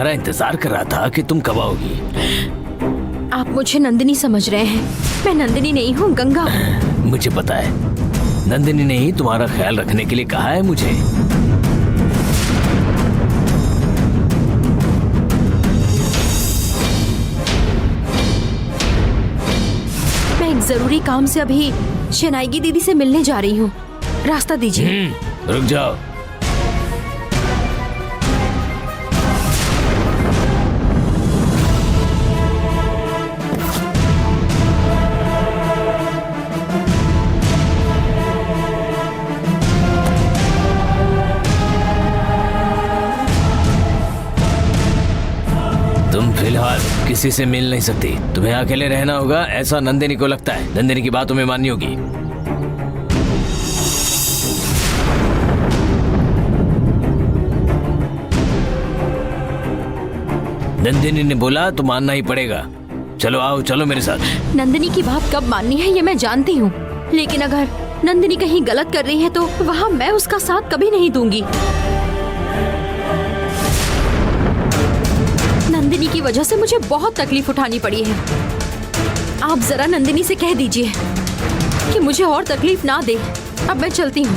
तुम्हारा इंतजार कर रहा था कि तुम कब आओगी। आप मुझे नंदिनी समझ रहे हैं। मैं नंदिनी नहीं हूँ, गंगा। मुझे पता है, नंदिनी ने ही तुम्हारा ख्याल रखने के लिए कहा है मुझे। मैं एक जरूरी काम से अभी शनाइगी दीदी से मिलने जा रही हूँ। रास्ता दीजिए। रुक जाओ। तुम फिलहाल किसी से मिल नहीं सकती। तुम्हें अकेले रहना होगा, ऐसा नंदिनी को लगता है। नंदिनी की बात तुम्हें माननी होगी। नंदिनी ने बोला तो मानना ही पड़ेगा। चलो आओ, चलो मेरे साथ। नंदिनी की बात कब माननी है ये मैं जानती हूँ, लेकिन अगर नंदिनी कहीं गलत कर रही है तो वहाँ मैं उसका साथ कभी नहीं दूंगी। नंदिनी की वजह से मुझे बहुत तकलीफ उठानी पड़ी है। आप जरा नंदिनी से कह दीजिए कि मुझे और तकलीफ ना दे। अब मैं चलती हूँ।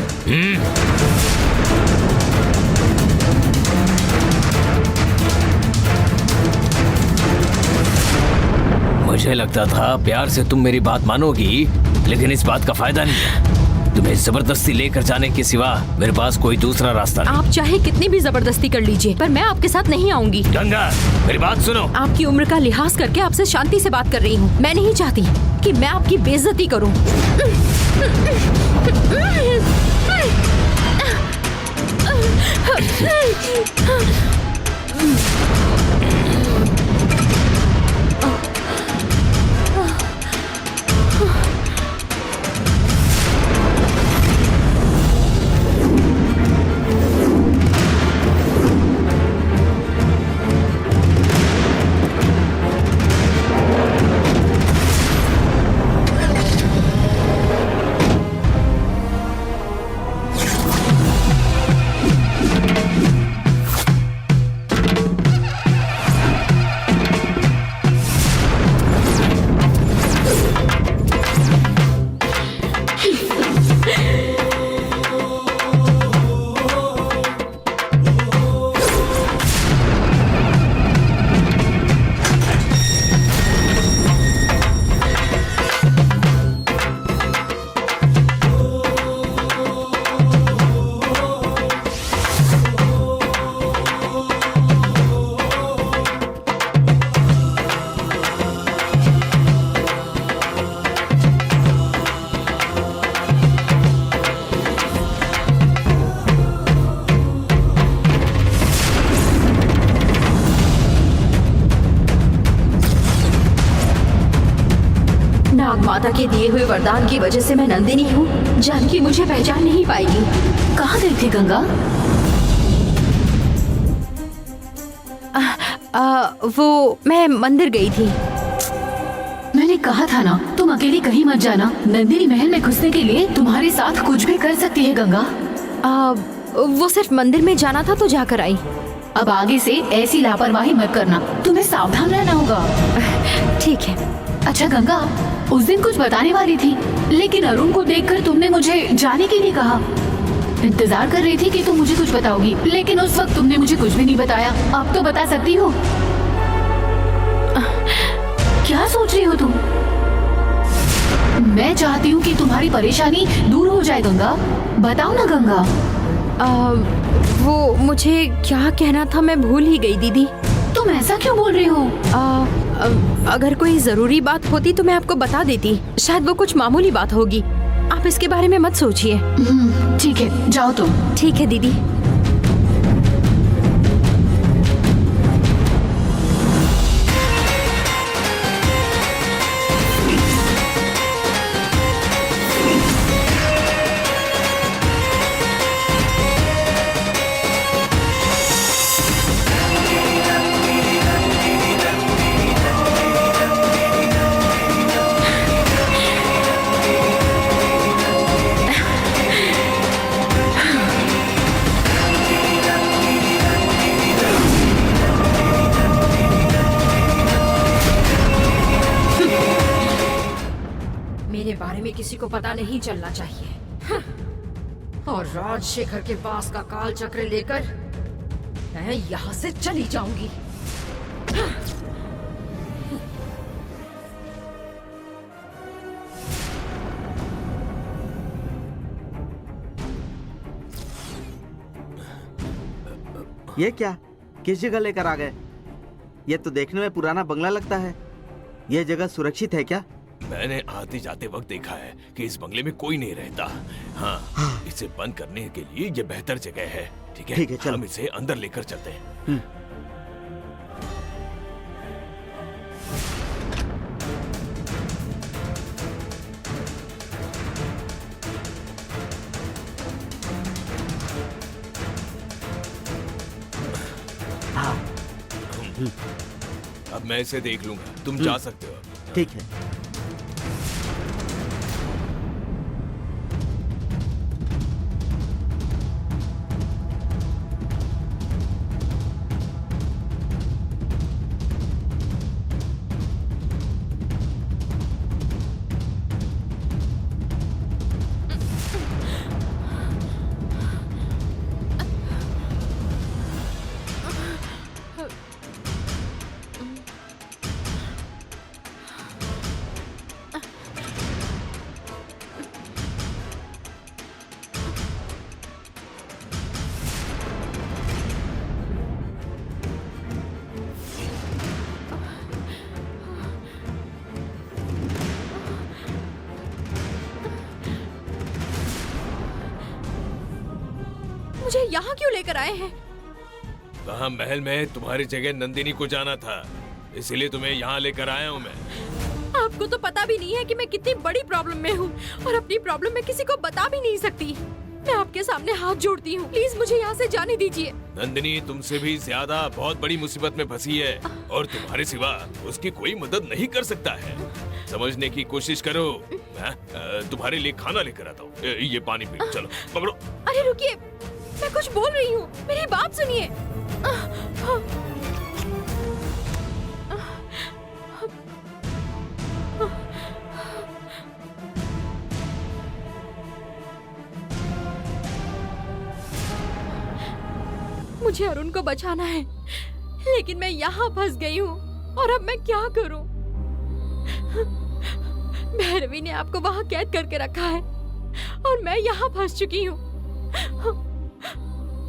मुझे लगता था प्यार से तुम मेरी बात मानोगी, लेकिन इस बात का फायदा नहीं है। तुम्हें जबरदस्ती लेकर जाने के सिवा मेरे पास कोई दूसरा रास्ता नहीं। आप चाहे कितनी भी जबरदस्ती कर लीजिए, पर मैं आपके साथ नहीं आऊंगी। गंगा, मेरी बात सुनो। आपकी उम्र का लिहाज करके आपसे शांति से बात कर रही हूँ। मैं नहीं चाहती कि मैं आपकी बेइज्जती करूँ। नाग माता के दिए हुए वरदान की वजह से मैं नंदिनी हूँ। जानकी मुझे पहचान नहीं पाएगी। कहाँ गई थी गंगा? वो मैं मंदिर गई थी। मैंने कहा था ना, तुम अकेली कहीं मत जाना। नंदिनी महल में घुसने के लिए तुम्हारे साथ कुछ भी कर सकती है गंगा। वो सिर्फ मंदिर में जाना था तो जाकर आई। अब आगे से ऐसी लापरवाही मत करना, तुम्हें सावधान रहना होगा। ठीक है। अच्छा गंगा, उस दिन कुछ बताने वाली थी, लेकिन अरुण को देखकर तुमने मुझे जाने के लिए कहा। इंतजार कर रही थी कि तुम मुझे कुछ बताओगी, लेकिन उस वक्त तुमने मुझे कुछ भी नहीं बताया। अब तो बता सकती हो। क्या सोच रही हो तुम? मैं चाहती हूँ कि तुम्हारी परेशानी दूर हो जाए गंगा। बताओ ना गंगा। वो मुझे क्या कहना था मैं भूल ही गई दीदी। तुम ऐसा क्यों बोल रही हो? अगर कोई जरूरी बात होती तो मैं आपको बता देती। शायद वो कुछ मामूली बात होगी। आप इसके बारे में मत सोचिए। ठीक है, जाओ तुम। ठीक है दीदी। भी किसी को पता नहीं चलना चाहिए। हाँ। और राजशेखर के पास का काल चक्र लेकर मैं यहाँ से चली जाऊंगी। ये क्या, किस जगह लेकर आ गए? ये तो देखने में पुराना बंगला लगता है। ये जगह सुरक्षित है क्या? मैंने आते जाते वक्त देखा है कि इस बंगले में कोई नहीं रहता। हाँ, इसे बंद करने के लिए ये बेहतर जगह है। ठीक है, चलो। हम इसे अंदर लेकर चलते हैं। अब मैं इसे देख लूंगा, तुम जा सकते हो। ठीक है। मुझे यहाँ क्यों लेकर आए हैं? वहाँ महल में तुम्हारी जगह नंदिनी को जाना था, इसीलिए तुम्हें यहाँ लेकर आया हूँ मैं। आपको तो पता भी नहीं है कि मैं कितनी बड़ी प्रॉब्लम में हूँ और अपनी प्रॉब्लम मैं किसी को बता भी नहीं सकती। मैं आपके सामने हाथ जोड़ती हूँ, प्लीज मुझे यहाँ से जाने दीजिए। नंदिनी तुमसे भी ज्यादा बहुत बड़ी मुसीबत में फंसी है और तुम्हारे सिवा उसकी कोई मदद नहीं कर सकता है। समझने की कोशिश करो। मैं तुम्हारे लिए खाना लेकर आता हूँ, ये पानी पी, चलो पकड़ो। अरे रुकिए, मैं कुछ बोल रही हूँ, मेरी बात सुनिए। मुझे अरुण को बचाना है, लेकिन मैं यहाँ फंस गई हूँ और अब मैं क्या करूँ? भैरवी ने आपको वहाँ कैद करके रखा है और मैं यहाँ फंस चुकी हूँ।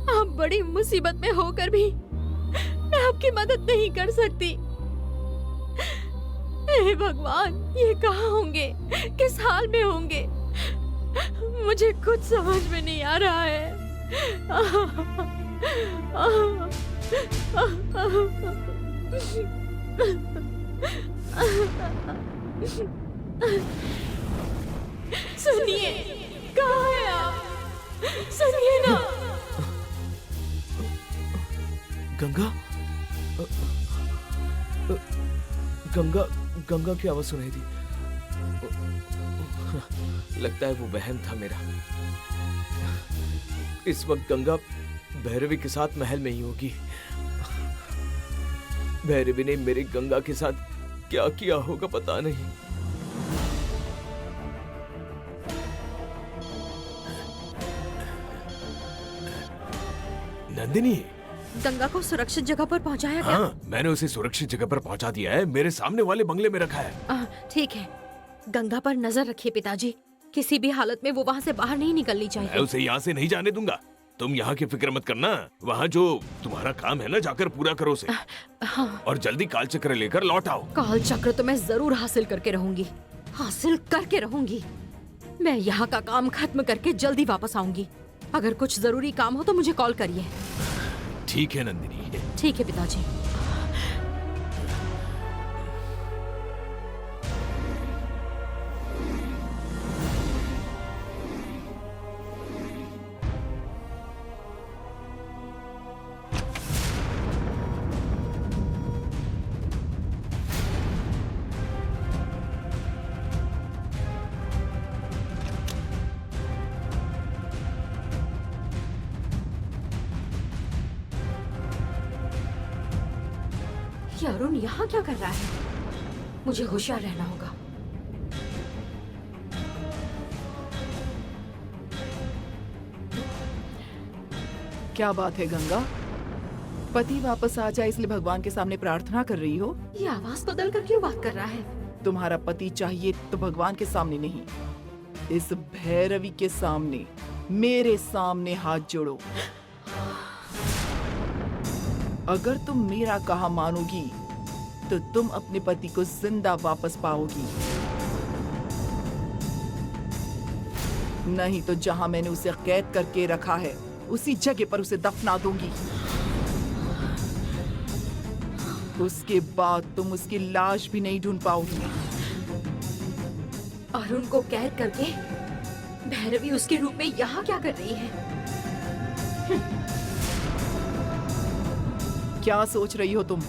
आप बड़ी मुसीबत में होकर भी मैं आपकी मदद नहीं कर सकती। हे भगवान, ये कहाँ होंगे, किस हाल में होंगे? मुझे कुछ समझ में नहीं आ रहा है। सुनिए, कहाँ है आप? सुनिए ना। गंगा, गंगा, गंगा की आवाज सुनाई दी। लगता है वो बहन था मेरा। इस वक्त गंगा भैरवी के साथ महल में ही होगी। भैरवी ने मेरी गंगा के साथ क्या किया होगा पता नहीं। नंदिनी, गंगा को सुरक्षित जगह पर पहुंचाया क्या? हाँ, मैंने उसे सुरक्षित जगह पर पहुंचा दिया है। मेरे सामने वाले बंगले में रखा है। ठीक है, गंगा पर नजर रखिए पिताजी। किसी भी हालत में वो वहाँ से बाहर नहीं निकलनी मैं चाहिए। उसे यहाँ से नहीं जाने दूंगा। तुम यहाँ की फिक्र मत करना। वहाँ जो तुम्हारा काम है ना, जाकर पूरा करो उसे। हाँ। और जल्दी काल चक्र लेकर लौट आओ। काल चक्र तो मैं जरूर हासिल करके रहूंगी, हासिल करके रहूंगी। मैं यहाँ का काम खत्म करके जल्दी वापस आऊंगी। अगर कुछ जरूरी काम हो तो मुझे कॉल करिए। ठीक है नंदिनी। ठीक है पिताजी। ये अरुण यहाँ क्या कर रहा है? मुझे होशियार रहना होगा। क्या बात है गंगा? पति वापस आ जाए इसलिए भगवान के सामने प्रार्थना कर रही हो? ये आवाज बदल कर क्यों बात कर रहा है? तुम्हारा पति चाहिए तो भगवान के सामने नहीं, इस भैरवी के सामने, मेरे सामने हाथ जोड़ो। अगर तुम मेरा कहा मानोगी तो तुम अपने पति को जिंदा वापस पाओगी, नहीं तो जहां मैंने उसे कैद करके रखा है उसी जगह पर उसे दफना दूंगी। उसके बाद तुम उसकी लाश भी नहीं ढूंढ पाओगी। अरुण को कैद करके भैरवी उसके रूप में यहाँ क्या कर रही है? क्या सोच रही हो तुम?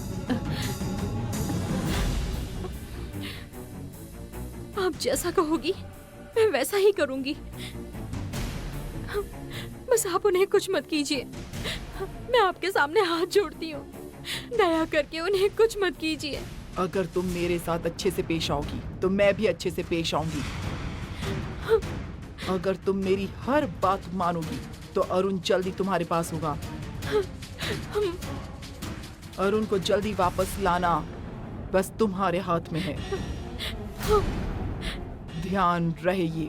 आप जैसा कहोगी मैं वैसा ही करूंगी। बस आप उन्हें कुछ मत कीजिए। मैं आपके सामने हाथ जोड़ती हूँ, दया करके उन्हें कुछ मत कीजिए। अगर तुम मेरे साथ अच्छे से पेश आओगी तो मैं भी अच्छे से पेश आऊंगी। अगर तुम मेरी हर बात मानोगी तो अरुण जल्दी तुम्हारे पास होगा। अरुण को जल्दी वापस लाना बस तुम्हारे हाथ में है। ध्यान रहे ये।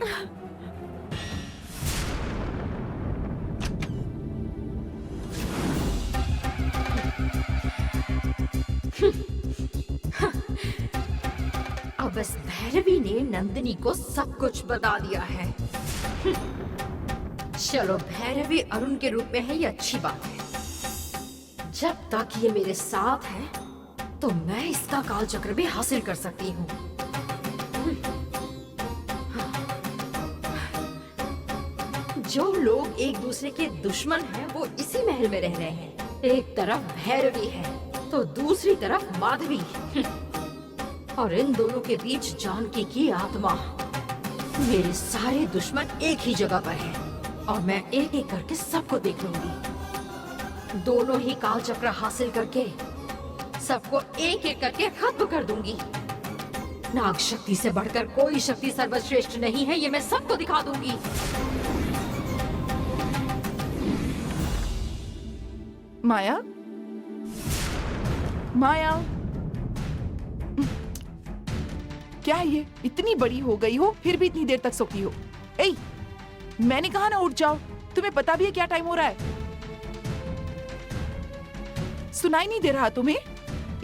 अब इस भैरवी ने नंदिनी को सब कुछ बता दिया है। चलो, भैरवी अरुण के रूप में है ये अच्छी बात है। जब तक ये मेरे साथ है तो मैं इसका काल चक्र भी हासिल कर सकती हूँ। जो लोग एक दूसरे के दुश्मन हैं वो इसी महल में रह रहे हैं। एक तरफ भैरवी है तो दूसरी तरफ माधवी। और इन दोनों के बीच जानकी की आत्मा। मेरे सारे दुश्मन एक ही जगह पर हैं और मैं एक एक करके सबको देख लूंगी। दोनों ही काल चक्र हासिल करके सबको एक एक करके खत्म कर दूंगी। नाग शक्ति से बढ़कर कोई शक्ति सर्वश्रेष्ठ नहीं है, ये मैं सबको दिखा दूंगी। माया, माया, क्या है ये? इतनी बड़ी हो गई हो फिर भी इतनी देर तक सोती हो। ए, मैंने कहा ना उठ जाओ। तुम्हें पता भी है क्या टाइम हो रहा है? सुनाई नहीं दे रहा तुम्हें?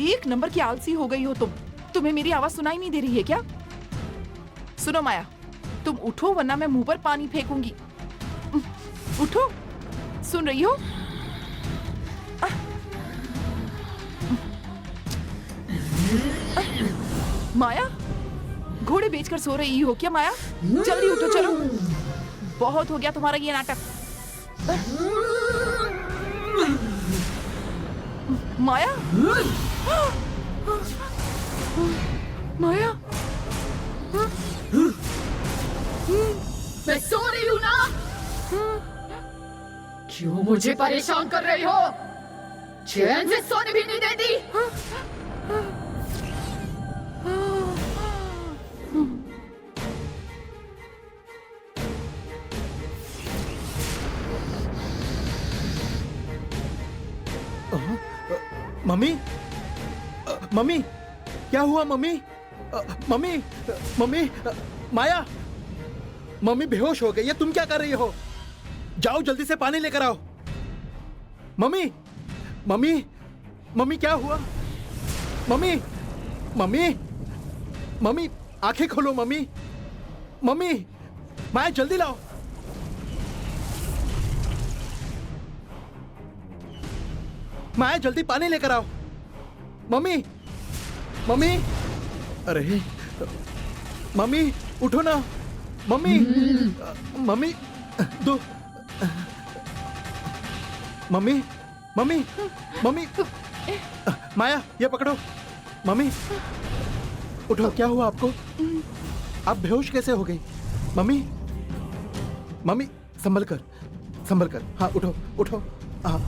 एक नंबर की आलसी हो गई हो तुम। तुम्हें मेरी आवाज सुनाई नहीं दे रही है क्या? सुनो माया, तुम उठो वरना मैं मुंह पर पानी फेंकूंगी। उठो, सुन रही हो? माया, घोड़े बेचकर सो रही हो क्या माया? जल्दी उठो, चलो। बहुत हो गया तुम्हारा ये नाटक। माया, माया, मैं सो रही हूँ ना। क्यों मुझे परेशान कर रही हो? चैन से सोने भी नहीं देती। मम्मी, मम्मी, क्या हुआ मम्मी? मम्मी, मम्मी, माया, मम्मी बेहोश हो गई है। तुम क्या कर रही हो? जाओ जल्दी से पानी लेकर आओ। मम्मी, मम्मी, मम्मी क्या हुआ? मम्मी, मम्मी, मम्मी, आंखें खोलो मम्मी। मम्मी, माया जल्दी लाओ। माया जल्दी पानी लेकर आओ। मम्मी, मम्मी, अरे मम्मी उठो ना। मम्मी, मम्मी, दो, मम्मी, मम्मी, मम्मी, माया ये पकड़ो। मम्मी उठो, क्या हुआ आपको? आप बेहोश कैसे हो गई? मम्मी, मम्मी संभल कर, संभल कर। हाँ उठो, उठो, हाँ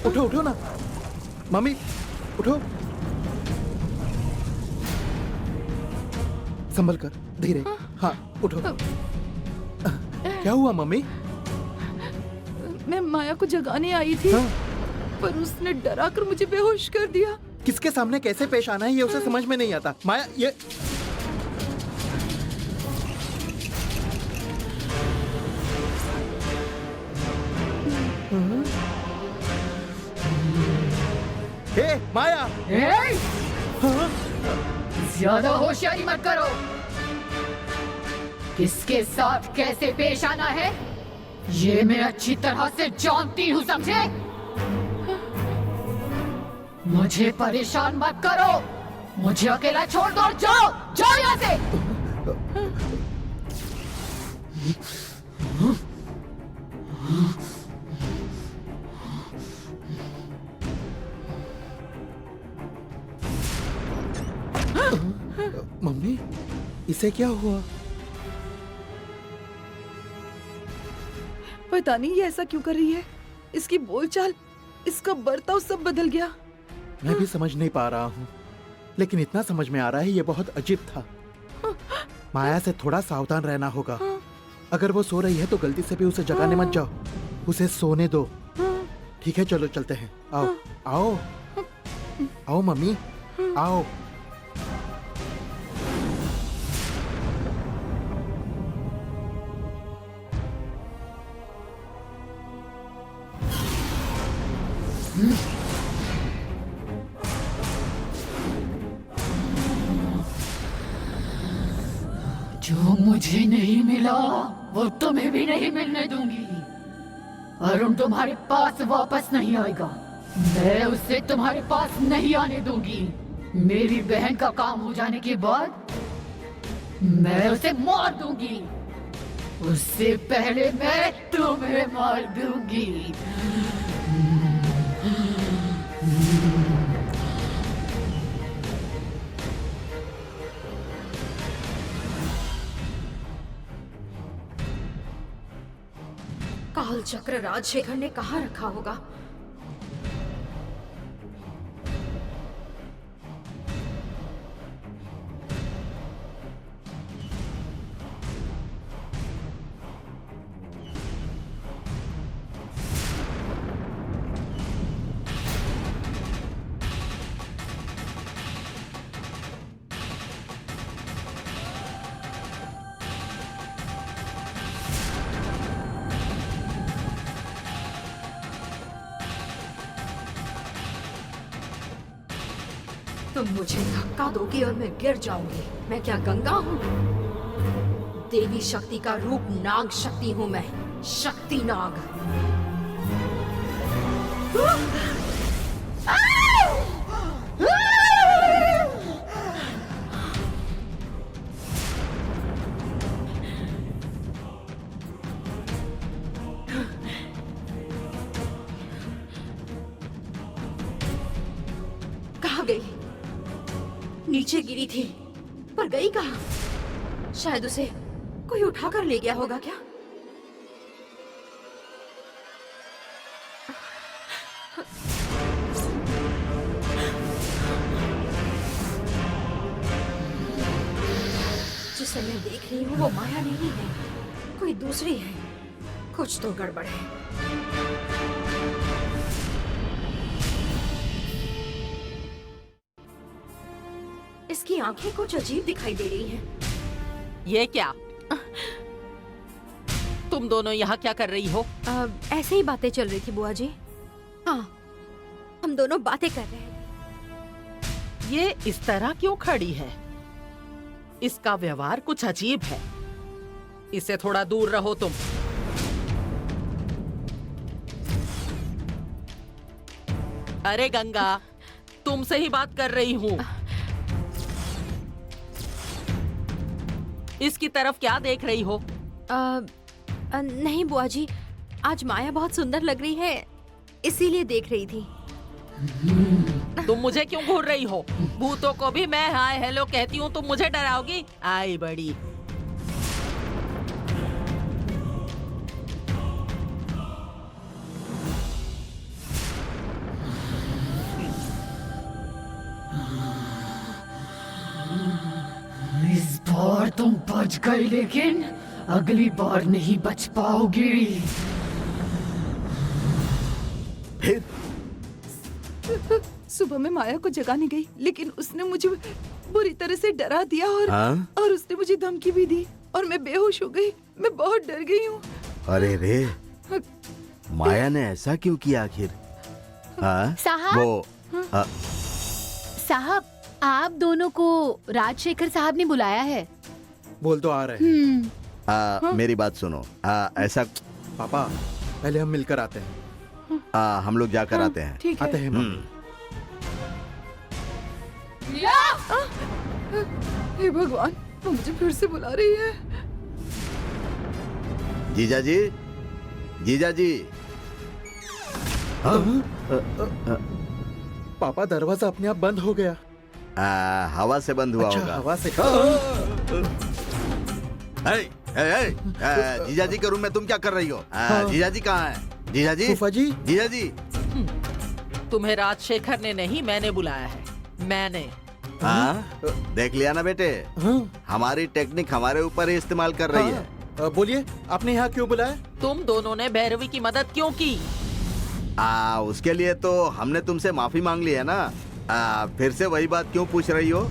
उठो, उठो ना। मम्मी उठो, संभल कर, धीरे। हाँ उठो। क्या हुआ मम्मी? मैं माया को जगाने आई थी, हाँ? पर उसने डरा कर मुझे बेहोश कर दिया। किसके सामने कैसे पेश आना है ये उसे समझ में नहीं आता। माया ये हे माया। हाँ? ज्यादा होशियारी मत करो। किसके साथ कैसे पेश आना है ये मैं अच्छी तरह से जानती हूँ, समझे? मुझे परेशान मत करो। मुझे अकेला छोड़ दो और जाओ, जाओ यहाँ से। मम्मी इसे क्या हुआ? पता नहीं ये ऐसा क्यों कर रही है। इसकी बोलचाल, इसका बर्ताव सब बदल गया। मैं भी समझ नहीं पा रहा हूँ, लेकिन इतना समझ में आ रहा है ये बहुत अजीब था। माया से थोड़ा सावधान रहना होगा। अगर वो सो रही है तो गलती से भी उसे जगाने मत जाओ, उसे सोने दो। ठीक है चलो चलते हैं। आओ आओ आओ मम्मी आओ। जो मुझे नहीं मिला वो तुम्हें भी नहीं मिलने दूंगी। अरुण तुम्हारे पास वापस नहीं आएगा। मैं उसे तुम्हारे पास नहीं आने दूंगी। मेरी बहन का काम हो जाने के बाद मैं उसे मार दूंगी। उससे पहले मैं तुम्हें मार दूंगी। काल चक्र राजशेखर ने कहाँ रखा होगा? तुम मुझे धक्का दोगी और मैं गिर जाऊंगी। मैं क्या गंगा हूँ? देवी शक्ति का रूप नाग शक्ति हूँ मैं, शक्ति नाग। कहाँ गई? नीचे गिरी थी पर गई कहाँ? शायद उसे कोई उठाकर ले गया होगा क्या? जिसे मैं देख रही हूँ वो माया नहीं है, कोई दूसरी है। कुछ तो गड़बड़ है। इसकी आंखें कुछ अजीब दिखाई दे रही हैं। ये क्या? तुम दोनों यहाँ क्या कर रही हो? ऐसे ही बातें चल रही थी बुआ जी। हाँ, हम दोनों बातें कर रहे थे। ये इस तरह क्यों खड़ी है? इसका व्यवहार कुछ अजीब है। इससे थोड़ा दूर रहो तुम। अरे गंगा, तुमसे ही बात कर रही हूँ। इसकी तरफ क्या देख रही हो? नहीं बुआ जी, आज माया बहुत सुंदर लग रही है, इसीलिए देख रही थी। तुम मुझे क्यों घूर रही हो? भूतों को भी मैं हाय हेलो कहती हूँ, तुम मुझे डराओगी? आई बड़ी। इस बार तुम बच गई, लेकिन अगली बार नहीं बच पाओगी। फिर सुबह में माया को जगाने गई, लेकिन उसने मुझे बुरी तरह से डरा दिया और उसने मुझे धमकी भी दी और मैं बेहोश हो गई। मैं बहुत डर गई हूँ। अरे रे, माया ने ऐसा क्यों किया आखिर? हाँ? साहब? वो साहब, आप दोनों को राजशेखर साहब ने बुलाया है। बोल तो आ रहे हैं। मेरी बात सुनो। ऐसा पापा, पहले हम मिलकर आते हैं। हम लोग जाकर आते हैं। ठीक है। आते हैं मम्मी। हे भगवान, वो मुझे फिर से बुला रही है। जीजा जी, जीजा जी। पापा, दरवाजा अपने आप बंद हो गया। हवा से बंद हुआ अच्छा, होगा। हवा से। जीजा जी के रूम में तुम क्या कर रही हो? जीजा जी कहाँ है? जीजा जी, फूफा जी। जीजा जी। तुम्हें राजशेखर ने नहीं, मैंने बुलाया है। मैंने। देख लिया ना बेटे, हमारी टेक्निक हमारे ऊपर ही इस्तेमाल कर रही है। बोलिए, आपने यहाँ क्यों बुलाया? तुम दोनों ने भैरवी की मदद क्यों की? उसके लिए तो हमने तुमसे माफी मांग ली है ना। फिर से वही बात क्यों पूछ रही हो?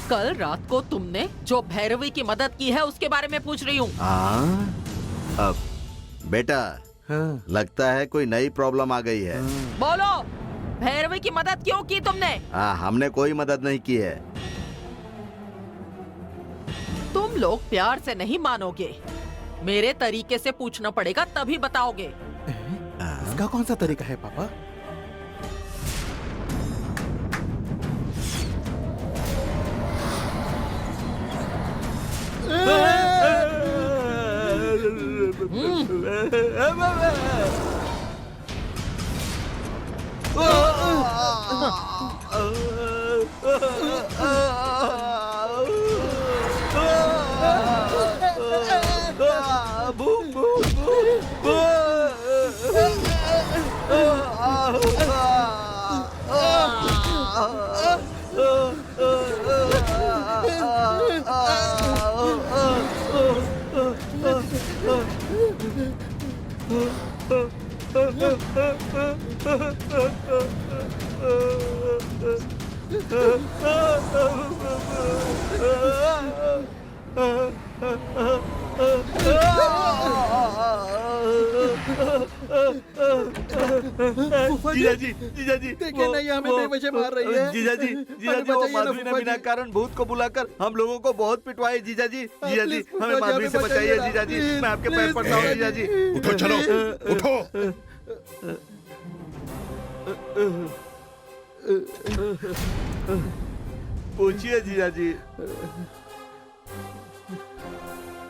कल रात को तुमने जो भैरवी की मदद की है उसके बारे में पूछ रही हूँ। बेटा, लगता है कोई नई प्रॉब्लम आ गई है। बोलो, भैरवी की मदद क्यों की तुमने? हमने कोई मदद नहीं की है। तुम लोग प्यार से नहीं मानोगे, मेरे तरीके से पूछना पड़ेगा तभी बताओगे। इसका कौन सा तरीका है पापा? जीजा जी, देखिए ना, ये हमें बेवजह मार रही है। जीजा जी, वो माधवी ने बिना कारण भूत को बुलाकर हम लोगों को बहुत पिटवाए। जीजा जी, हमें माधवी से बचाइए। जीजा जी, मैं आपके पैर पड़ता हूँ। जीजा जी, उठो, चलो, उठो। पूछिए जीजा जी।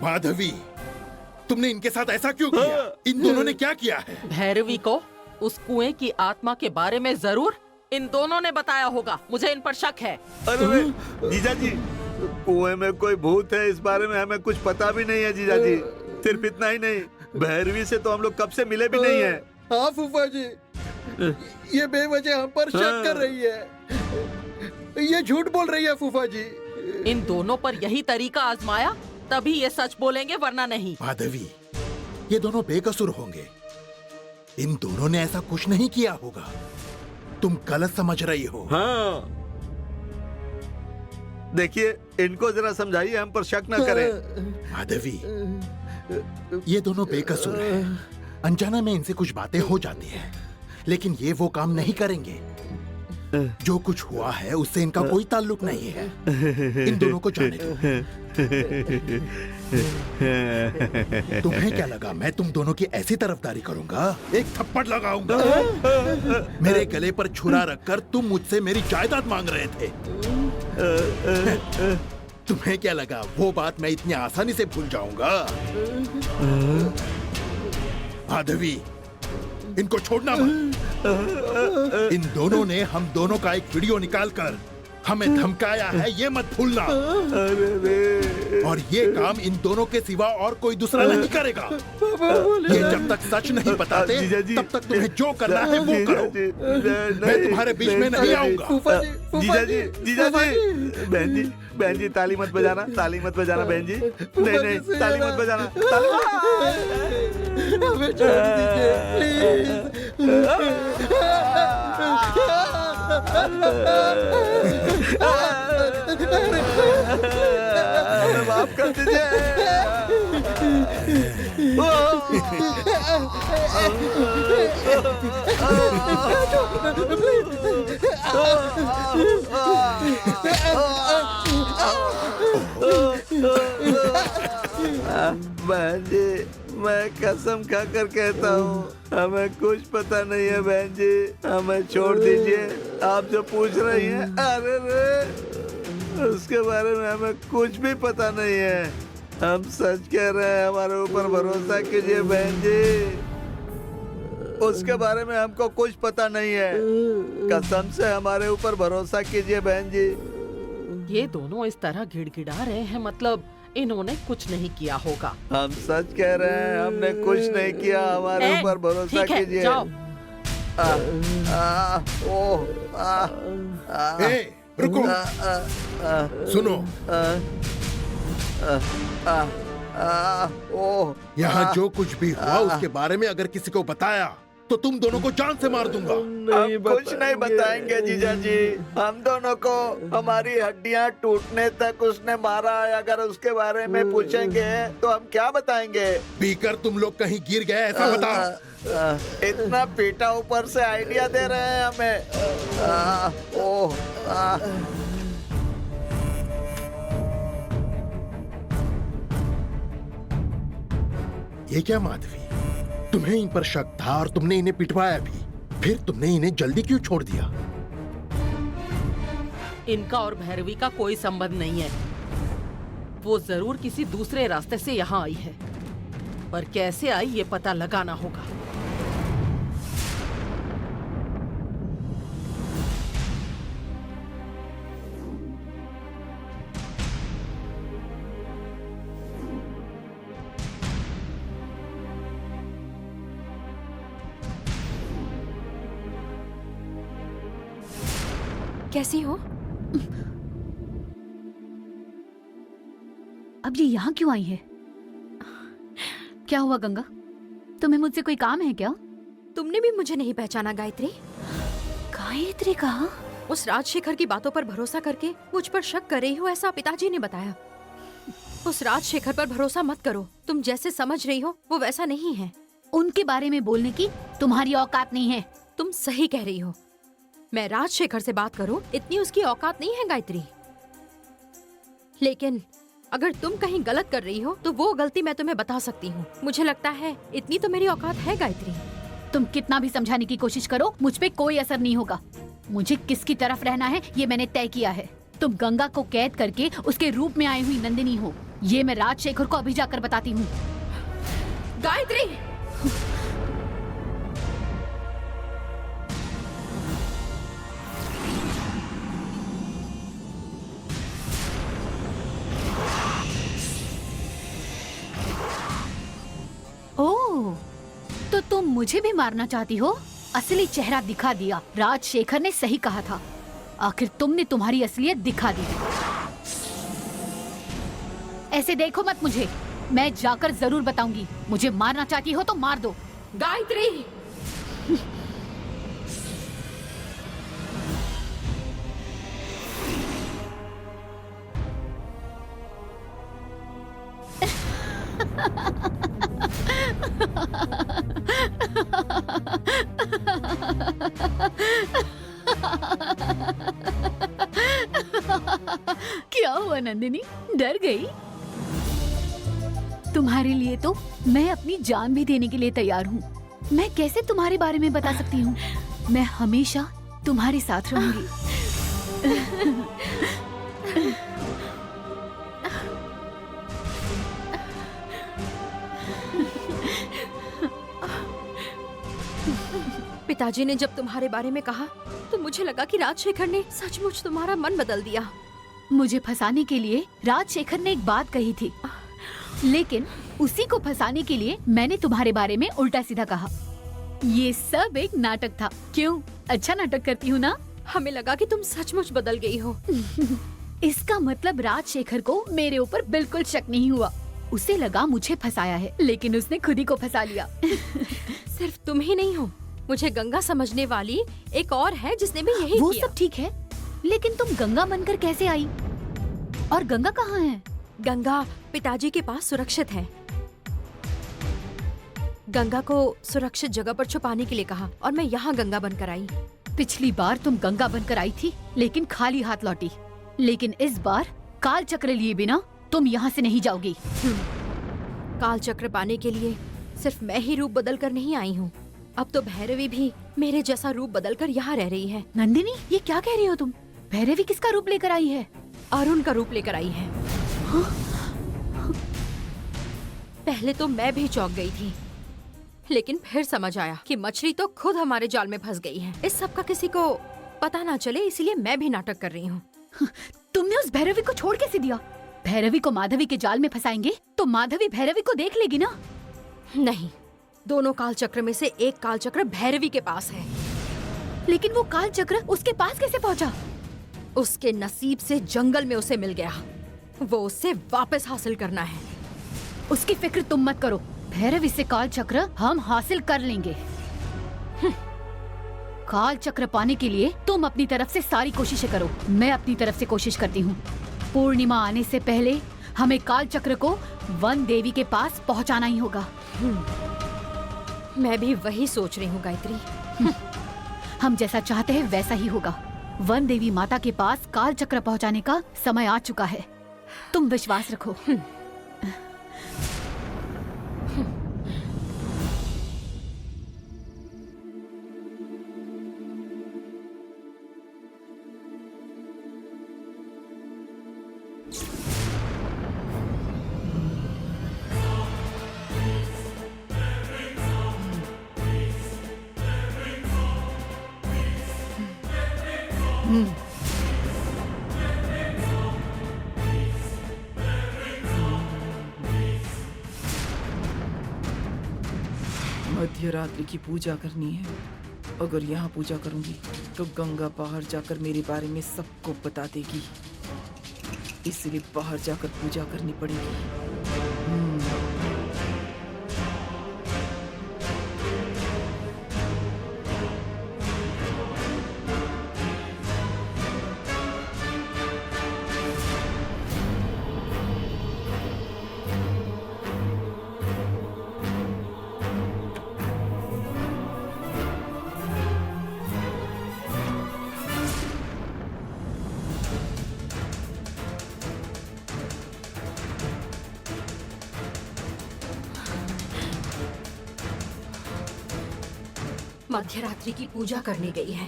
माधवी, तुमने इनके साथ ऐसा क्यों किया? इन दोनों ने क्या किया है? भैरवी को उस कुएं की आत्मा के बारे में जरूर इन दोनों ने बताया होगा। मुझे इन पर शक है। अरे जीजा जी, कुएं में कोई भूत है इस बारे में हमें कुछ पता भी नहीं है जीजा जी। सिर्फ इतना ही नहीं, भैरवी से तो हम लोग कब से मिले भी नहीं है। हाँ फूफा जी, ये बेवजह हम पर शक कर रही है। ये झूठ बोल रही है फूफा जी। इन दोनों पर यही तरीका आजमाया तभी ये सच बोलेंगे, वरना नहीं। माधवी, ये दोनों बेकसूर होंगे। इन दोनों ने ऐसा कुछ नहीं किया होगा। तुम गलत समझ रही हो। हाँ, देखिए, इनको जरा समझाइए, हम पर शक ना करें। माधवी, ये दोनों बेकसूर हैं। अनजाने में इनसे कुछ बातें हो जाती हैं, लेकिन ये वो काम नहीं करेंगे। जो कुछ हुआ है उससे इनका कोई ताल्लुक नहीं है। इन दोनों को जाने दो। तुम्हें क्या लगा मैं तुम दोनों की ऐसी तरफदारी करूंगा? एक थप्पड़ लगाऊंगा। मेरे गले पर छुरा रखकर तुम मुझसे मेरी जायदाद मांग रहे थे। तुम्हें क्या लगा वो बात मैं इतनी आसानी से भूल जाऊंगा? माधवी, इनको छोड़ना मत। इन दोनों ने हम दोनों का एक वीडियो निकालकर हमें धमकाया है, ये मत भूलना। अरे रे। और ये काम इन दोनों के सिवा और कोई दूसरा नहीं करेगा। ये जब तक सच नहीं बताते जीजा जी, तब तक तुम्हें जो करना है वो जीजा करो। जी, मैं तुम्हारे बीच में नहीं आऊंगा। जीजा जी, जीजा जी, बहन जी ताली मत बजाना, ताली मत बजाना बहन जी, नहीं नहीं ताली मत बजाना, हमें छोड़ दीजिए हमें माफ कर दीजिए। बहन जी, मैं कसम खाकर कहता हूँ हमें कुछ पता नहीं है बहन जी, हमें छोड़ दीजिए। आप जो पूछ रही हैं, अरे रे, उसके बारे में हमें कुछ भी पता नहीं है। हम सच कह रहे हैं, हमारे ऊपर भरोसा कीजिए बहन जी। उसके बारे में हमको कुछ पता नहीं है, कसम से हमारे ऊपर भरोसा कीजिए बहन जी। ये दोनों इस तरह गिड़गिड़ा रहे हैं, मतलब इन्होंने कुछ नहीं किया होगा। हम सच कह रहे हैं, हमने कुछ नहीं किया, हमारे ए, ऊपर भरोसा ठीक है, कीजिए। जाओ। रुको, सुनो। यहाँ जो कुछ भी हुआ उसके बारे में अगर किसी को बताया तो तुम दोनों को जान से मार दूंगा। हम कुछ नहीं बताएंगे जीजा जी। हम दोनों को हमारी हड्डियां टूटने तक उसने मारा है। अगर उसके बारे में पूछेंगे तो हम क्या बताएंगे? पीकर तुम लोग कहीं गिर गए ऐसा बताओ। इतना पीटा ऊपर से आइडिया दे रहे हैं हमें। ये क्या माधवी, तुम्हें इन पर शक था और तुमने इन्हें पिटवाया भी, फिर तुमने इन्हें जल्दी क्यों छोड़ दिया? इनका और भैरवी का कोई संबंध नहीं है। वो जरूर किसी दूसरे रास्ते से यहाँ आई है, पर कैसे आई ये पता लगाना होगा। कैसी हो? अब ये यहाँ क्यों आई है? क्या हुआ गंगा? तुम्हें मुझसे कोई काम है क्या? तुमने भी मुझे नहीं पहचाना गायत्री? गायत्री कहाँ? उस राजशेखर की बातों पर भरोसा करके मुझ पर शक कर रही हो, ऐसा पिताजी ने बताया। उस राजशेखर पर भरोसा मत करो। तुम जैसे समझ रही हो वो वैसा नहीं है। उनके बारे में बोलने की तुम्हारी औकात नहीं है। तुम सही कह रही हो। मैं राजशेखर से बात करूं, इतनी उसकी औकात नहीं है गायत्री। लेकिन अगर तुम कहीं गलत कर रही हो तो वो गलती मैं तुम्हें बता सकती हूँ। मुझे लगता है इतनी तो मेरी औकात है गायत्री। तुम कितना भी समझाने की कोशिश करो, मुझ पे कोई असर नहीं होगा। मुझे किसकी तरफ रहना है ये मैंने तय किया है। तुम गंगा को कैद करके उसके रूप में आई हुई नंदिनी हो, ये मैं राजशेखर को अभी जाकर बताती हूँ। गायत्री! ओह, तो तुम मुझे भी मारना चाहती हो? असली चेहरा दिखा दिया। राजशेखर ने सही कहा था, आखिर तुमने तुम्हारी असलियत दिखा दी। ऐसे देखो मत मुझे, मैं जाकर जरूर बताऊंगी। मुझे मारना चाहती हो तो मार दो। गायत्री! क्या हुआ नंदिनी, डर गई? तुम्हारे लिए तो मैं अपनी जान भी देने के लिए तैयार हूँ। मैं कैसे तुम्हारे बारे में बता सकती हूँ? मैं हमेशा तुम्हारे साथ रहूंगी। पिताजी ने जब तुम्हारे बारे में कहा तो मुझे लगा कि राजशेखर ने सचमुच तुम्हारा मन बदल दिया। मुझे फंसाने के लिए राजशेखर ने एक बात कही थी, लेकिन उसी को फंसाने के लिए मैंने तुम्हारे बारे में उल्टा सीधा कहा। ये सब एक नाटक था। क्यों, अच्छा नाटक करती हूँ ना? हमें लगा कि तुम सचमुच बदल गई हो। इसका मतलब राजशेखर को मेरे ऊपर बिल्कुल शक नहीं हुआ। उसे लगा मुझे फंसाया है, लेकिन उसने खुद ही को फंसा लिया। सिर्फ तुम ही नहीं हो, मुझे गंगा समझने वाली एक और है जिसने भी यही वो किया। सब ठीक है, लेकिन तुम गंगा बनकर कैसे आई? और गंगा कहाँ है? गंगा पिताजी के पास सुरक्षित है। गंगा को सुरक्षित जगह पर छुपाने के लिए कहा और मैं यहाँ गंगा बनकर आई। पिछली बार तुम गंगा बनकर आई थी, लेकिन खाली हाथ लौटी। लेकिन इस बार काल चक्र लिए बिना तुम यहाँ से नहीं जाओगी। काल चक्र पाने के लिए सिर्फ मैं ही रूप बदल कर नहीं आई हूँ, अब तो भैरवी भी मेरे जैसा रूप बदल कर यहाँ रह रही है। नंदिनी, ये क्या कह रही हो तुम? भैरवी किसका रूप लेकर आई है? अरुण का रूप लेकर आई है। पहले तो मैं भी चौंक गई थी, लेकिन फिर समझ आया कि मछली तो खुद हमारे जाल में फंस गई है। इस सब का किसी को पता ना चले, इसलिए मैं भी नाटक कर रही हूँ। तुमने उस भैरवी को छोड़ कैसे दिया? भैरवी को माधवी के जाल में फंसाएंगे तो माधवी भैरवी को देख लेगी ना? नहीं, दोनों काल चक्र में से एक काल चक्र भैरवी के पास है। लेकिन वो काल चक्र उसके पास कैसे पहुंचा? उसके नसीब से जंगल में उसे मिल गया, वो उससे वापस हासिल करना है। उसकी फिक्र तुम मत करो, भैरवी से काल चक्र हम हासिल कर लेंगे। काल चक्र पाने के लिए तुम अपनी तरफ से सारी कोशिशें करो, मैं अपनी तरफ से कोशिश करती हूँ। पूर्णिमा आने से पहले हमें काल चक्र को वन देवी के पास पहुँचाना ही होगा। मैं भी वही सोच रही हूँ गायत्री। हम जैसा चाहते हैं वैसा ही होगा। वन देवी माता के पास काल चक्र पहुँचाने का समय आ चुका है, तुम विश्वास रखो। मध्य रात्रि की पूजा करनी है। अगर यहाँ पूजा करूंगी तो गंगा बाहर जाकर मेरे बारे में सबको बता देगी, इसलिए बाहर जाकर पूजा करनी पड़ेगी। मध्य रात्रि की पूजा करने गई है।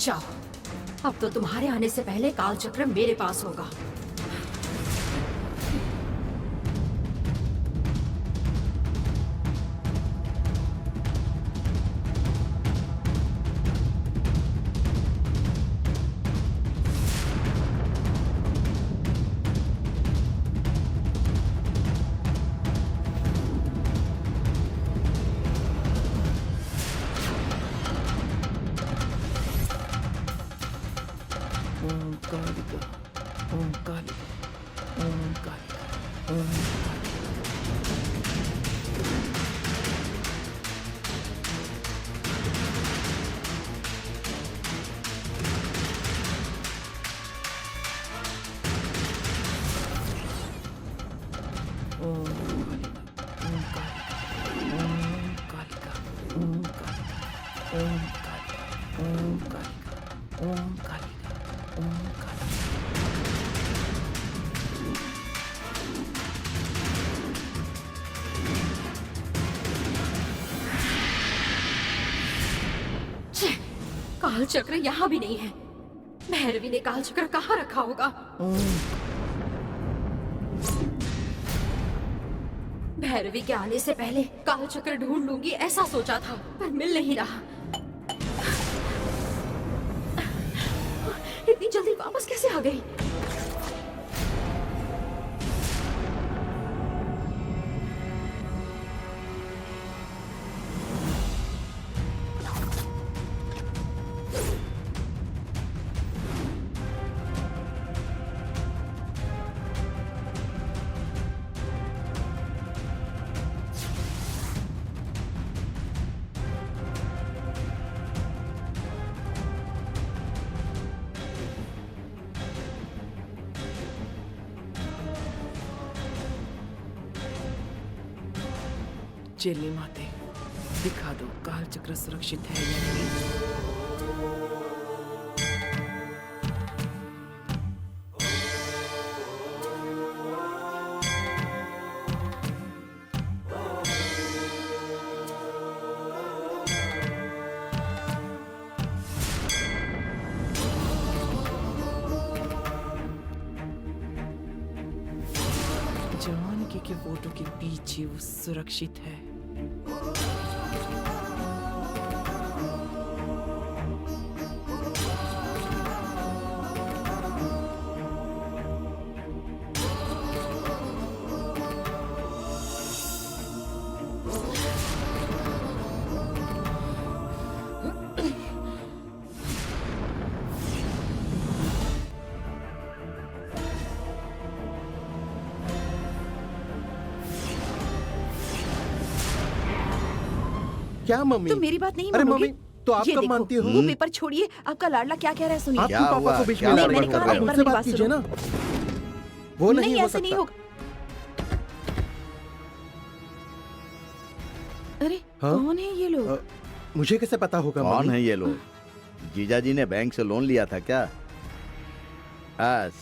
जाओ, अब तो तुम्हारे आने से पहले काल चक्र मेरे पास होगा। ओम कालिका, ओम कालिका, ओम कालिका, ओम काल चक्र यहाँ भी नहीं है। भैरवी ने काल चक्र कहाँ रखा होगा? भैरवी के आने से पहले काल चक्र ढूंढ लूंगी ऐसा सोचा था, पर मिल नहीं रहा। इतनी जल्दी वापस कैसे आ गई? चेली माते, दिखा दो काल चक्र सुरक्षित है या नहीं। जानकी के फोटो के पीछे वो सुरक्षित है। क्या मम्मी? तो मेरी बात नहीं अरे मानोगे? मम्मी, तो आप ये कब देखो, मानती हो? वो पेपर छोड़िए, आपका लाडला क्या कह रहा है सुनिए। आप क्या क्यों पापा हुआ? को बीच क्या में ला गड़बड़ रही कर हो? रहे आप हो? मुझसे मेरी बात बात कीजिए सुनो। ना। वो नहीं हो ऐसे नहीं सकता। होगा। अरे हाँ? कौन है ये लोग? मुझे कैसे पता होगा? कौन मम्मी? है ये लोग? जीजाजी ने बैंक से लोन लिया था क्या?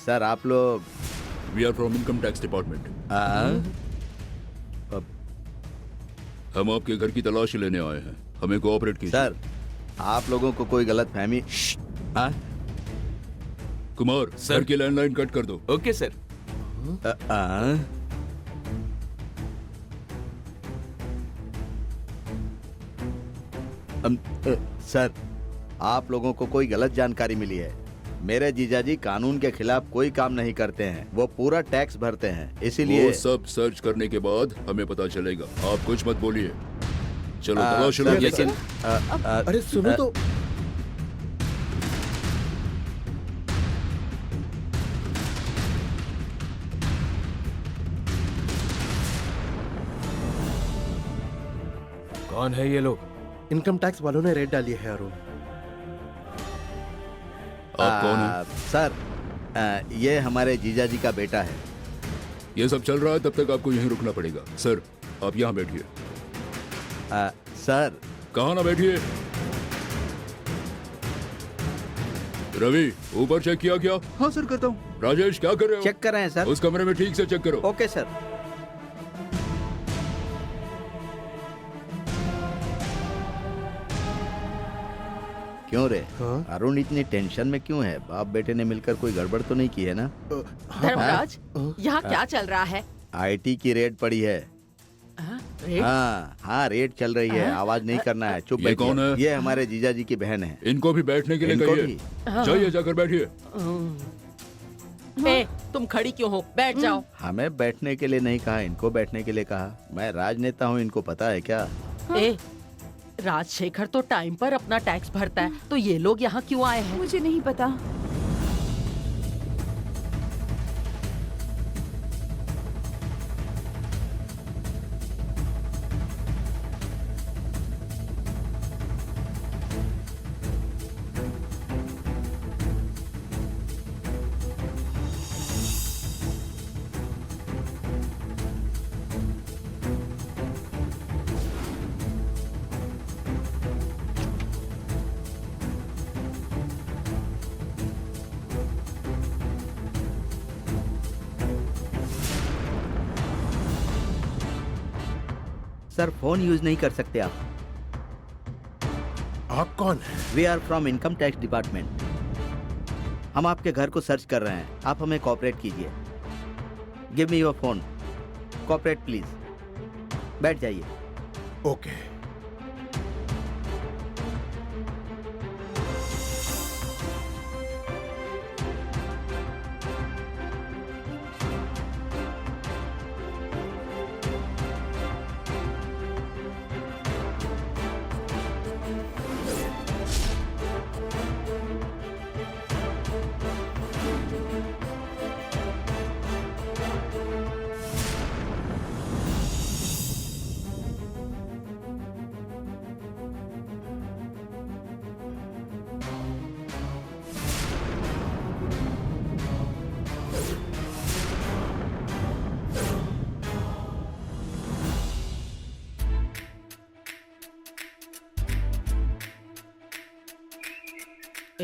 सर आप लोग we are from income tax department. हम आपके घर की तलाशी लेने आए हैं, हमें कोऑपरेट कीजिए। सर आप लोगों को कोई गलत फहमी। कुमार, सर। घर की लैंडलाइन कट कर दो। Okay sir. सर आप लोगों को कोई गलत जानकारी मिली है। मेरे जीजाजी कानून के खिलाफ कोई काम नहीं करते हैं, वो पूरा टैक्स भरते हैं, इसीलिए वो सब सर्च करने के बाद हमें पता चलेगा। आप कुछ मत बोलिए। चलो तलाश सर, लो। लेकिन अरे सुनो तो। कौन है ये लोग? इनकम टैक्स वालों ने रेड डाली है अरुण। आप कौन हैं? सर ये हमारे जीजाजी का बेटा है। ये सब चल रहा है, तब तक आपको यहीं रुकना पड़ेगा। सर आप यहाँ बैठिए। सर कहाँ ना बैठिए। रवि, ऊपर चेक किया क्या? हाँ सर, करता हूँ। राजेश, क्या कर रहे हो? चेक कर रहे हैं सर। उस कमरे में ठीक से चेक करो। Okay sir. क्यों रे? हाँ? अरुण इतनी टेंशन में क्यों है? बाप बेटे ने मिलकर कोई गड़बड़ तो नहीं की है ना? धर्मराज, यहाँ क्या चल रहा है? आईटी की रेड पड़ी है। रेड? हाँ रेड चल रही है। आवाज नहीं करना है, चुप ये बैठिए। कौन है? ये हमारे जीजाजी की बहन है। इनको भी बैठने के लिए इनको कहिए। भी। जाइए, जाकर बैठिए। ए, तुम खड़ी क्यों हो? बैठ जाओ। हमें बैठने के लिए नहीं कहा, इनको बैठने के लिए कहा। मैं राजनेता हूँ, इनको पता है क्या? ए, राजशेखर तो टाइम पर अपना टैक्स भरता है, तो ये लोग यहाँ क्यों आए हैं? मुझे नहीं पता। सर फोन यूज नहीं कर सकते आप। आप कौन है? We are from income tax department. हम आपके घर को सर्च कर रहे हैं, आप हमें कोऑपरेट कीजिए। Give me your phone. Cooperate please. बैठ जाइए। ओके।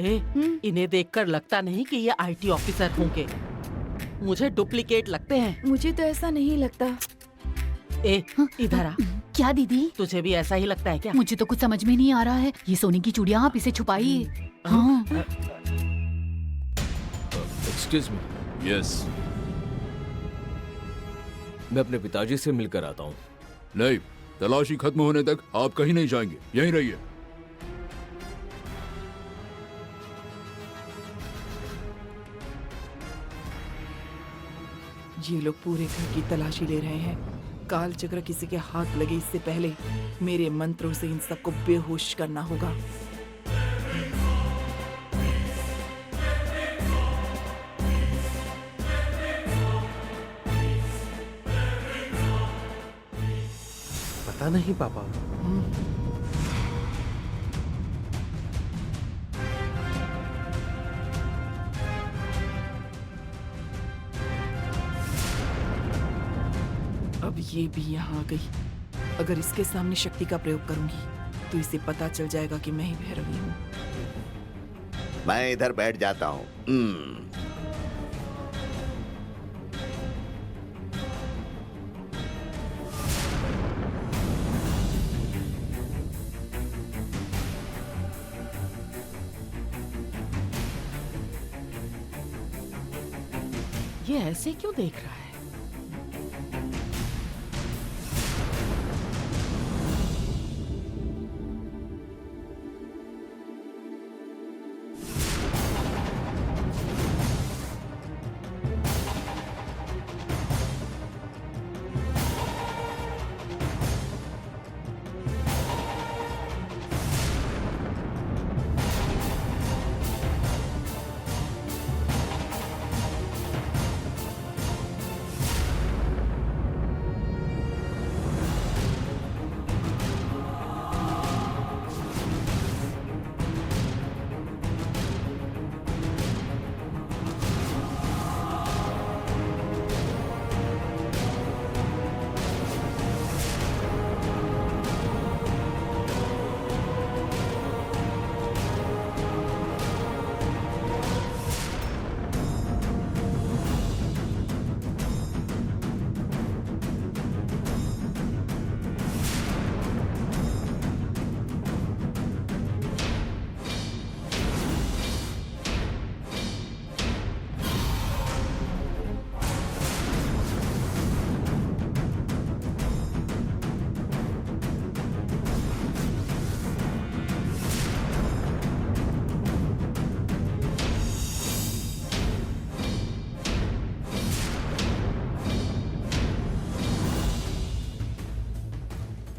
इन्हें देखकर लगता नहीं कि ये आईटी ऑफिसर होंगे। मुझे डुप्लीकेट लगते हैं। मुझे तो ऐसा नहीं लगता। इधर आ। क्या दीदी? तुझे भी ऐसा ही लगता है क्या? मुझे तो कुछ समझ में नहीं आ रहा है। ये सोने की चूड़ियां आप इसे छुपाइए। हाँ। Excuse me. यस। मैं अपने पिताजी से मिलकर आता हूँ। नहीं, तलाशी खत्म होने तक आप कहीं नहीं जाएंगे, यहीं रहिए। ये लोग पूरे घर की तलाशी ले रहे हैं। काल चक्र किसी के हाथ लगे इससे पहले मेरे मंत्रों से इन सबको बेहोश करना होगा। पता नहीं पापा। अब ये भी यहाँ आ गई। अगर इसके सामने शक्ति का प्रयोग करूंगी तो इसे पता चल जाएगा कि मैं ही भैरवी हूँ। मैं इधर बैठ जाता हूँ। ये ऐसे क्यों देख रहा है?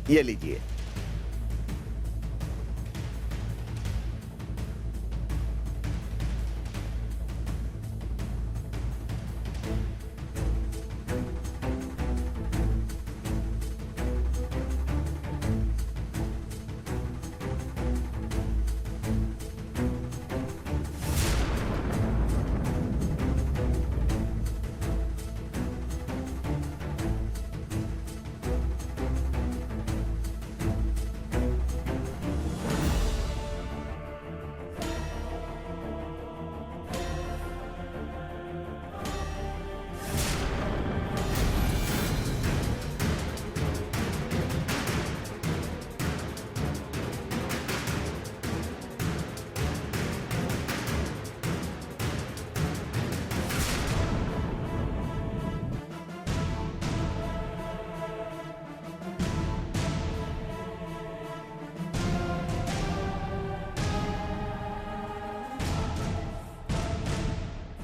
ये लीजिए।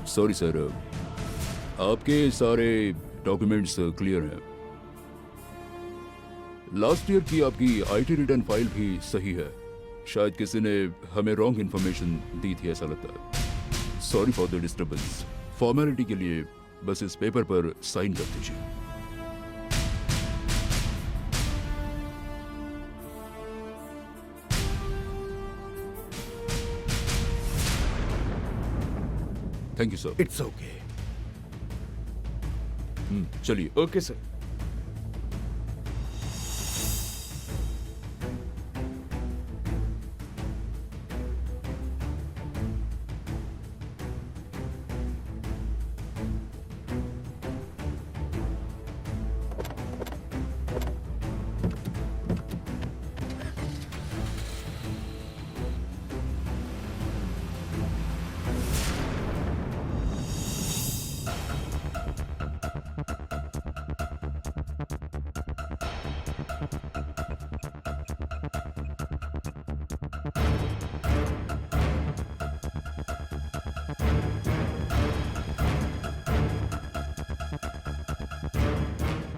सॉरी सर, आपके सारे डॉक्यूमेंट्स क्लियर हैं। लास्ट ईयर की आपकी आईटी रिटर्न फाइल भी सही है। शायद किसी ने हमें रॉन्ग इन्फॉर्मेशन दी थी, ऐसा लगता है। Sorry for the disturbance. Formality के लिए बस इस पेपर पर साइन कर दीजिए। Thank you sir. It's okay. चलिए। Okay sir.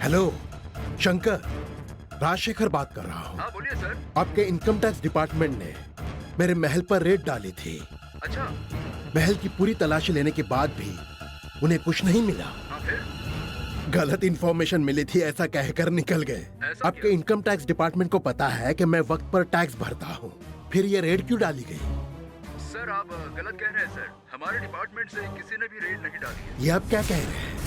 Hello Shankar, Rajashekar बात कर रहा हूँ। हाँ बोलिए सर। आपके इनकम टैक्स डिपार्टमेंट ने मेरे महल पर रेड डाली थी। अच्छा। महल की पूरी तलाशी लेने के बाद भी उन्हें कुछ नहीं मिला। हाँ फिर? गलत इंफॉर्मेशन मिली थी ऐसा कहकर निकल गए। ऐसा आपके क्या? इनकम टैक्स डिपार्टमेंट को पता है कि मैं वक्त पर टैक्स भरता हूँ, फिर ये रेड क्यों डाली गई? सर आप गलत कह रहे हैं सर। हमारे डिपार्टमेंट से किसी ने भी रेड नहीं डाली है। ये आप क्या कह रहे हैं?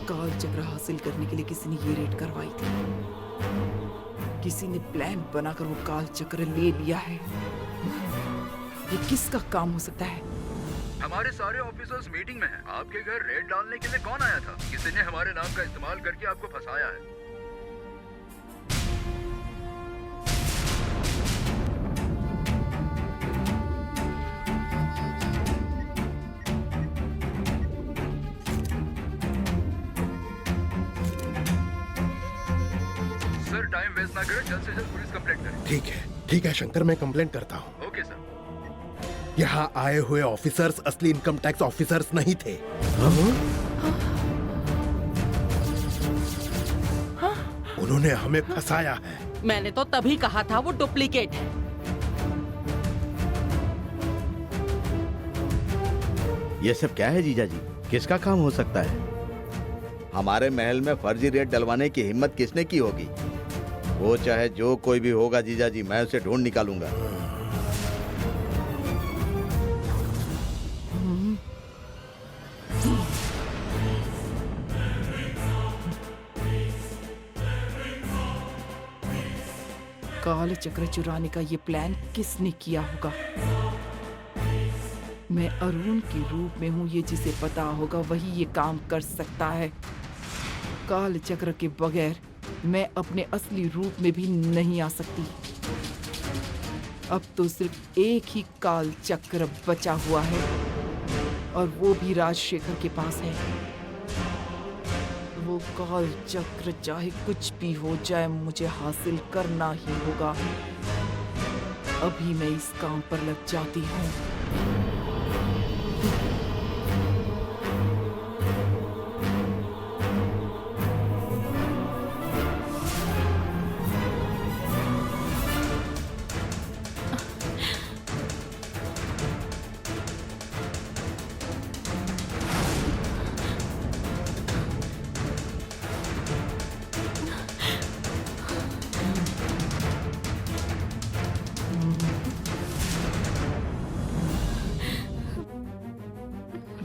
काल चक्र हासिल करने के लिए किसी ने ये रेड करवाई थी। किसी ने प्लान बनाकर वो काल चक्र ले लिया है। ये किसका काम हो सकता है? हमारे सारे ऑफिसर्स मीटिंग में हैं। आपके घर रेड डालने के लिए कौन आया था? किसी ने हमारे नाम का इस्तेमाल करके आपको फंसाया है। सर टाइम वेस्ट ना करें, जल्द से जल्द पुलिस कंप्लेंट करें। ठीक है शंकर, मैं कंप्लेंट करता हूँ। Okay sir. यहाँ आए हुए ऑफिसर्स असली इनकम टैक्स ऑफिसर्स नहीं थे। उन्होंने हमें फंसाया है। मैंने तो तभी कहा था वो डुप्लीकेट है। ये सब क्या है जीजा जी? किसका काम हो सकता है? हमारे महल में फर्जी रेट डलवाने की हिम्मत किसने की होगी? वो चाहे जो कोई भी होगा जीजा जी, मैं उसे ढूंढ निकालूंगा। काल चक्र चुराने का ये प्लान किसने किया होगा? मैं अरुण के रूप में हूँ, ये जिसे पता होगा वही ये काम कर सकता है। काल चक्र के बगैर मैं अपने असली रूप में भी नहीं आ सकती। अब तो सिर्फ एक ही काल चक्र बचा हुआ है और वो भी राजशेखर के पास है। वो काल चक्र चाहे कुछ भी हो जाए मुझे हासिल करना ही होगा। अभी मैं इस काम पर लग जाती हूँ।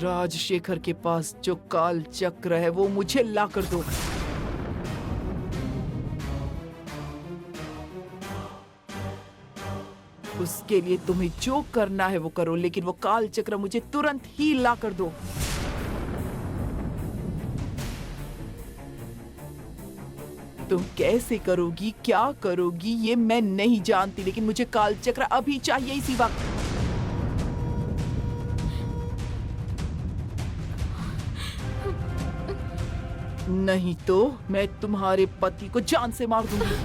राजशेखर के पास जो काल चक्र है वो मुझे ला कर दो। उसके लिए तुम्हें जो करना है वो करो, लेकिन वो काल चक्र मुझे तुरंत ही ला कर दो। तुम कैसे करोगी, क्या करोगी ये मैं नहीं जानती, लेकिन मुझे काल चक्र अभी चाहिए, इसी वक्त। नहीं तो मैं तुम्हारे पति को जान से मार दूंगी।